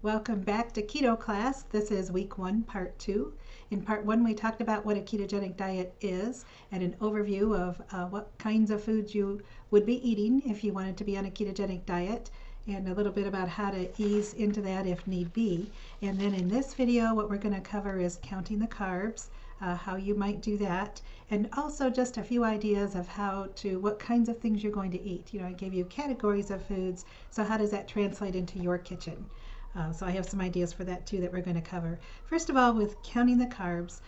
Welcome back to Keto Class. This is week 1, part 2. In part 1, we talked about what a ketogenic diet is and an overview of what kinds of foods you would be eating if you wanted to be on a ketogenic diet, and a little bit about how to ease into that if need be. And then in this video, what we're going to cover is counting the carbs, how you might do that, and also just a few ideas of what kinds of things you're going to eat. I gave you categories of foods, so how does that translate into your kitchen? So I have some ideas for that too that we're going to cover. First of all, with counting the carbs,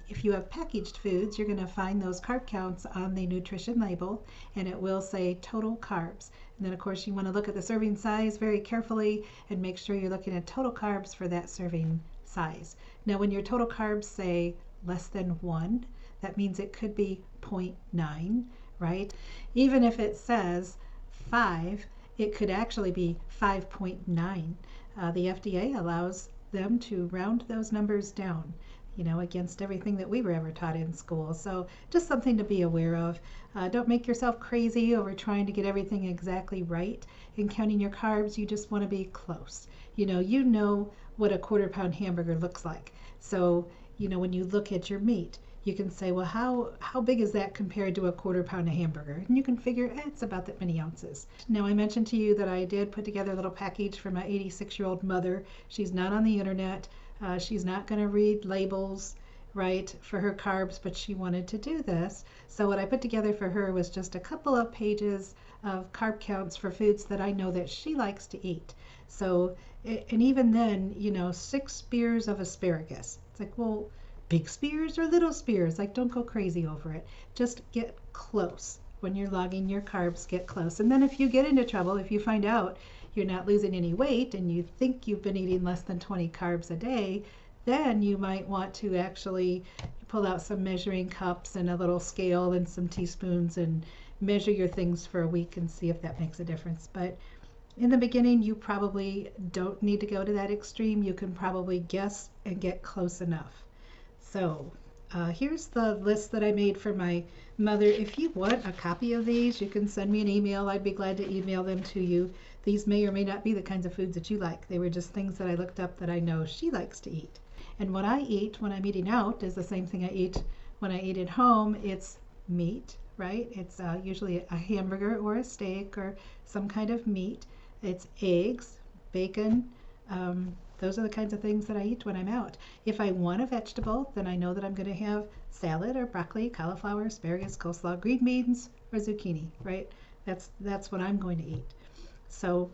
if you have packaged foods, you're going to find those carb counts on the nutrition label, and it will say total carbs. And then of course you want to look at the serving size very carefully and make sure you're looking at total carbs for that serving size. Now when your total carbs say less than 1, that means it could be 0.9, right? Even if it says 5, it could actually be 5.9. The FDA allows them to round those numbers down, against everything that we were ever taught in school. So just something to be aware of. Don't make yourself crazy over trying to get everything exactly right. In counting your carbs, you just want to be close. You know what a quarter-pound hamburger looks like. So, when you look at your meat, you can say, well, how big is that compared to a quarter-pound of hamburger? And you can figure it's about that many ounces. Now, I mentioned to you that I did put together a little package for my 86-year-old mother. She's not on the internet. She's not going to read labels, right, for her carbs, but she wanted to do this. So what I put together for her was just a couple of pages of carb counts for foods that I know that she likes to eat. So, and even then, 6 spears of asparagus. It's like, well, big spears or little spears? Like, don't go crazy over it. Just get close. When you're logging your carbs, get close. And then if you get into trouble, if you find out you're not losing any weight and you think you've been eating less than 20 carbs a day, then you might want to actually pull out some measuring cups and a little scale and some teaspoons and measure your things for a week and see if that makes a difference. But in the beginning, you probably don't need to go to that extreme. You can probably guess and get close enough. So here's the list that I made for my mother. If you want a copy of these, you can send me an email. I'd be glad to email them to you. These may or may not be the kinds of foods that you like. They were just things that I looked up that I know she likes to eat. And what I eat when I'm eating out is the same thing I eat when I eat at home. It's meat, right? It's usually a hamburger or a steak or some kind of meat. It's eggs, bacon. Those are the kinds of things that I eat when I'm out. If I want a vegetable, then I know that I'm going to have salad or broccoli, cauliflower, asparagus, coleslaw, green beans, or zucchini, right? That's what I'm going to eat. So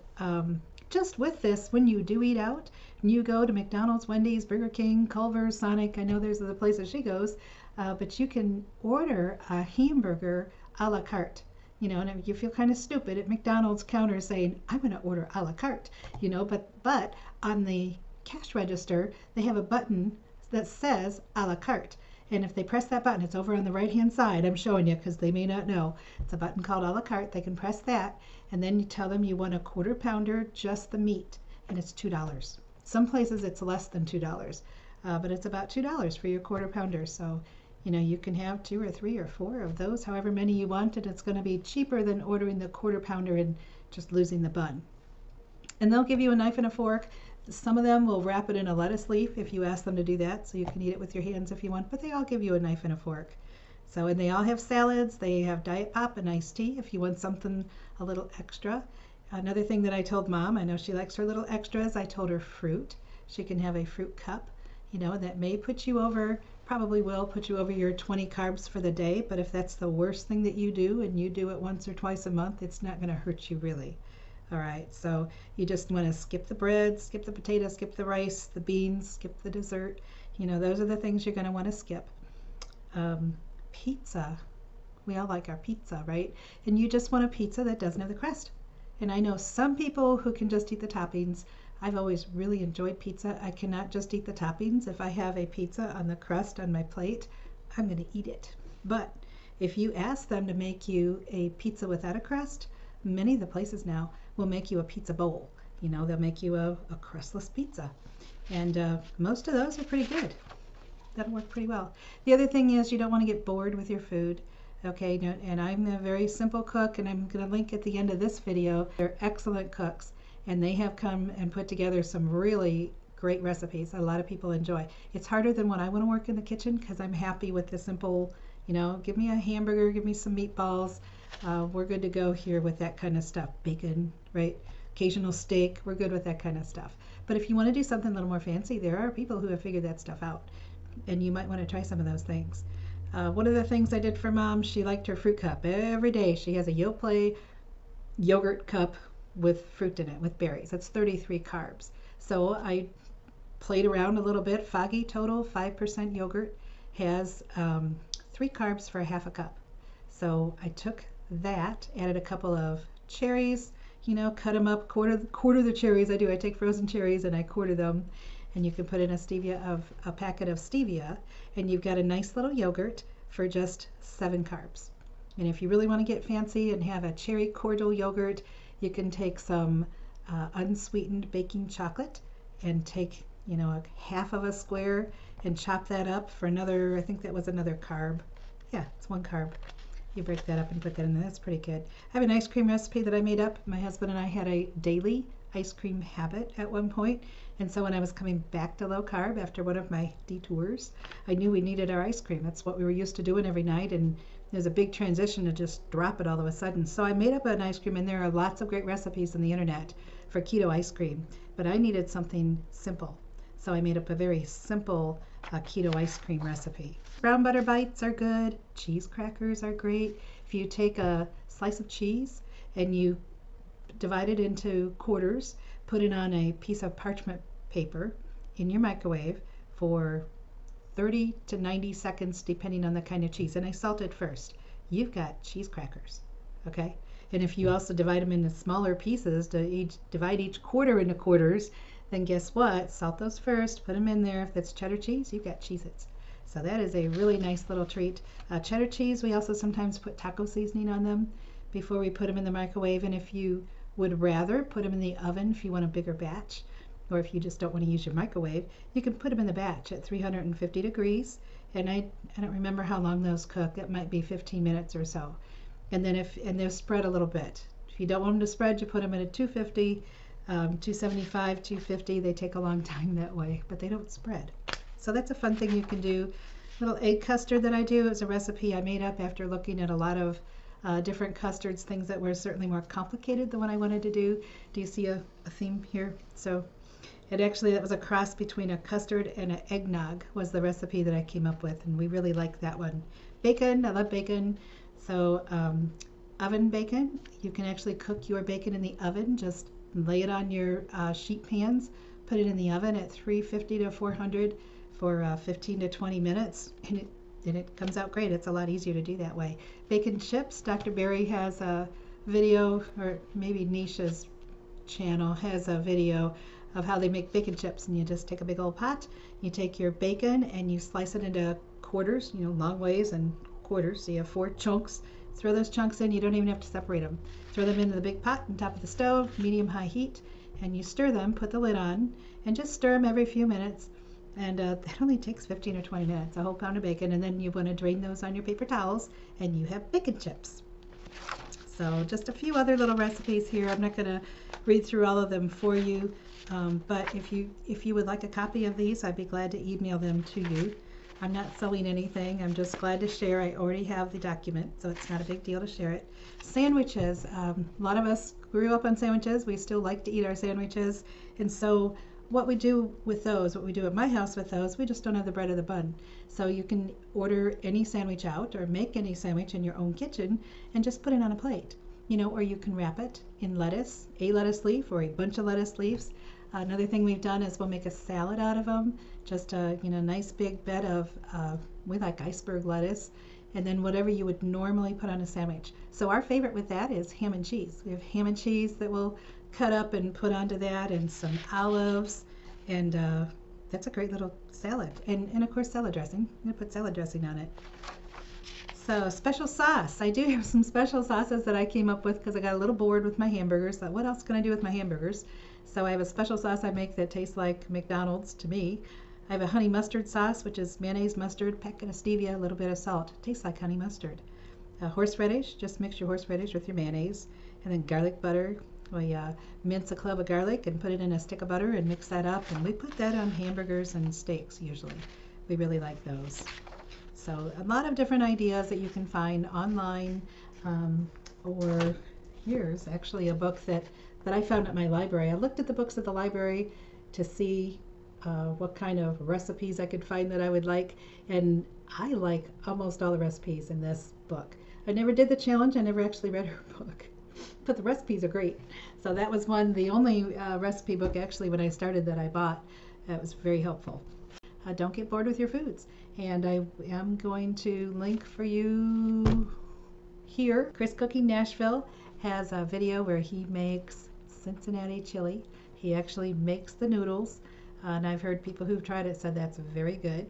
just with this, when you do eat out, and you go to McDonald's, Wendy's, Burger King, Culver's, Sonic, I know there's the places she goes, but you can order a hamburger a la carte. And you feel kind of stupid at McDonald's counter saying, I'm going to order a la carte, but on the cash register, they have a button that says a la carte. And if they press that button, it's over on the right-hand side. I'm showing you because they may not know. It's a button called a la carte. They can press that, and then you tell them you want a quarter pounder, just the meat, and it's $2. Some places it's less than $2, but it's about $2 for your quarter pounder. So you can have 2 or 3 or 4 of those, however many you want, and it's going to be cheaper than ordering the quarter pounder and just losing the bun. And they'll give you a knife and a fork. Some of them will wrap it in a lettuce leaf if you ask them to do that, so you can eat it with your hands if you want, but they all give you a knife and a fork. So, and they all have salads. They have Diet Pop and iced tea if you want something a little extra. Another thing that I told Mom, I know she likes her little extras, I told her fruit. She can have a fruit cup, and that may put you over, probably will put you over your 20 carbs for the day, but if that's the worst thing that you do and you do it once or twice a month, it's not going to hurt you really. All right, so you just want to skip the bread, skip the potatoes, skip the rice, the beans, skip the dessert. Those are the things you're going to want to skip. Pizza. We all like our pizza, right? And you just want a pizza that doesn't have the crust. And I know some people who can just eat the toppings. I've always really enjoyed pizza. I cannot just eat the toppings. If I have a pizza on the crust on my plate, I'm going to eat it. But if you ask them to make you a pizza without a crust, many of the places now will make you a pizza bowl. They'll make you a crustless pizza. And most of those are pretty good. That'll work pretty well. The other thing is you don't want to get bored with your food. Okay, and I'm a very simple cook, and I'm going to link at the end of this video. They're excellent cooks. and they have come and put together some really great recipes a lot of people enjoy. It's harder than when I want to work in the kitchen because I'm happy with the simple, give me a hamburger, give me some meatballs. We're good to go here with that kind of stuff. Bacon, right? Occasional steak, we're good with that kind of stuff. But if you want to do something a little more fancy, there are people who have figured that stuff out, and you might want to try some of those things. One of the things I did for Mom, she liked her fruit cup. Every day she has a Yoplait yogurt cup with fruit in it, with berries. That's 33 carbs. So I played around a little bit. Foggy Total 5% yogurt has 3 carbs for a half a cup. So I took that, added a couple of cherries, cut them up, quarter the cherries. I take frozen cherries and I quarter them, and you can put in a packet of stevia, and you've got a nice little yogurt for just 7 carbs. And if you really want to get fancy and have a cherry cordial yogurt, you can take some unsweetened baking chocolate and take, a half of a square and chop that up for another, I think that was another carb. Yeah, it's 1 carb. You break that up and put that in there. That's pretty good. I have an ice cream recipe that I made up. My husband and I had a daily ice cream habit at one point. And so when I was coming back to low carb after one of my detours, I knew we needed our ice cream. That's what we were used to doing every night. And there's a big transition to just drop it all of a sudden. So I made up an ice cream, and there are lots of great recipes on the internet for keto ice cream. But I needed something simple. So I made up a very simple keto ice cream recipe. Brown butter bites are good. Cheese crackers are great. If you take a slice of cheese and you divide it into quarters, put it on a piece of parchment paper in your microwave for 30 to 90 seconds, depending on the kind of cheese. And I salt it first. You've got cheese crackers, okay? And if you also divide them into smaller pieces, divide each quarter into quarters, then guess what? Salt those first, put them in there. If that's cheddar cheese, you've got Cheez-Its. So that is a really nice little treat. Cheddar cheese, we also sometimes put taco seasoning on them before we put them in the microwave. And if you would rather put them in the oven, if you want a bigger batch, or if you just don't want to use your microwave, you can put them in the batch at 350 degrees. And I don't remember how long those cook. It might be 15 minutes or so. And then and they'll spread a little bit. If you don't want them to spread, you put them in at 250, 275, 250. They take a long time that way, but they don't spread. So that's a fun thing you can do. Little egg custard that I do is a recipe I made up after looking at a lot of different custards, things that were certainly more complicated than what I wanted to do. Do you see a theme here? So that was a cross between a custard and an eggnog was the recipe that I came up with, and we really like that one. Bacon, I love bacon. So oven bacon, you can actually cook your bacon in the oven. Just lay it on your sheet pans, put it in the oven at 350 to 400 for 15 to 20 minutes, and it comes out great. It's a lot easier to do that way. Bacon chips, Dr. Berry has a video, or maybe Nisha's channel has a video of how they make bacon chips. And you just take a big old pot, you take your bacon and you slice it into quarters, long ways and quarters. So you have 4 chunks. Throw those chunks in. You don't even have to separate them. Throw them into the big pot on top of the stove, medium-high heat, and you stir them, put the lid on, and just stir them every few minutes. And that only takes 15 or 20 minutes, a whole pound of bacon. And then you want to drain those on your paper towels, and you have bacon chips. So just a few other little recipes here. I'm not going to read through all of them for you, but if you would like a copy of these, I'd be glad to email them to you. I'm not selling anything. I'm just glad to share. I already have the document, so it's not a big deal to share it. Sandwiches. A lot of us grew up on sandwiches. We still like to eat our sandwiches, and so what we do with those, what we do at my house with those, we just don't have the bread or the bun. So you can order any sandwich out or make any sandwich in your own kitchen and just put it on a plate, or you can wrap it in lettuce, a lettuce leaf or a bunch of lettuce leaves. Another thing we've done is we'll make a salad out of them, just a nice big bed of, we like iceberg lettuce, and then whatever you would normally put on a sandwich. So our favorite with that is ham and cheese. We have ham and cheese that we'll cut up and put onto that, and some olives, and that's a great little salad. And of course salad dressing. I'm going to put salad dressing on it. So special sauce. I do have some special sauces that I came up with because I got a little bored with my hamburgers. Thought, what else can I do with my hamburgers? So I have a special sauce I make that tastes like McDonald's to me. I have a honey mustard sauce, which is mayonnaise, mustard, packet of stevia, a little bit of salt. It tastes like honey mustard. Horseradish, just mix your horseradish with your mayonnaise, and then garlic butter, We mince a clove of garlic and put it in a stick of butter and mix that up, and we put that on hamburgers and steaks usually. We really like those. So a lot of different ideas that you can find online, or here's actually a book that I found at my library. I looked at the books at the library to see what kind of recipes I could find that I would like, and I like almost all the recipes in this book. I never did the challenge. I never actually read her book, but the recipes are great. So that was the only recipe book actually when I started that I bought. That was very helpful. Don't get bored with your foods. And I am going to link for you here. Chris Cooking Nashville has a video where he makes Cincinnati chili. He actually makes the noodles, and I've heard people who've tried it said that's very good.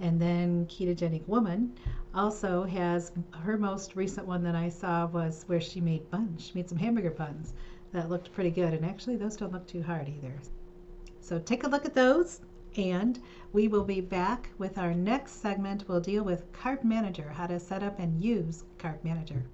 And then Ketogenic Woman also has, her most recent one that I saw was where she made buns. She made some hamburger buns that looked pretty good, and actually those don't look too hard either. So take a look at those, and we will be back with our next segment. We'll deal with Carb Manager, how to set up and use Carb Manager.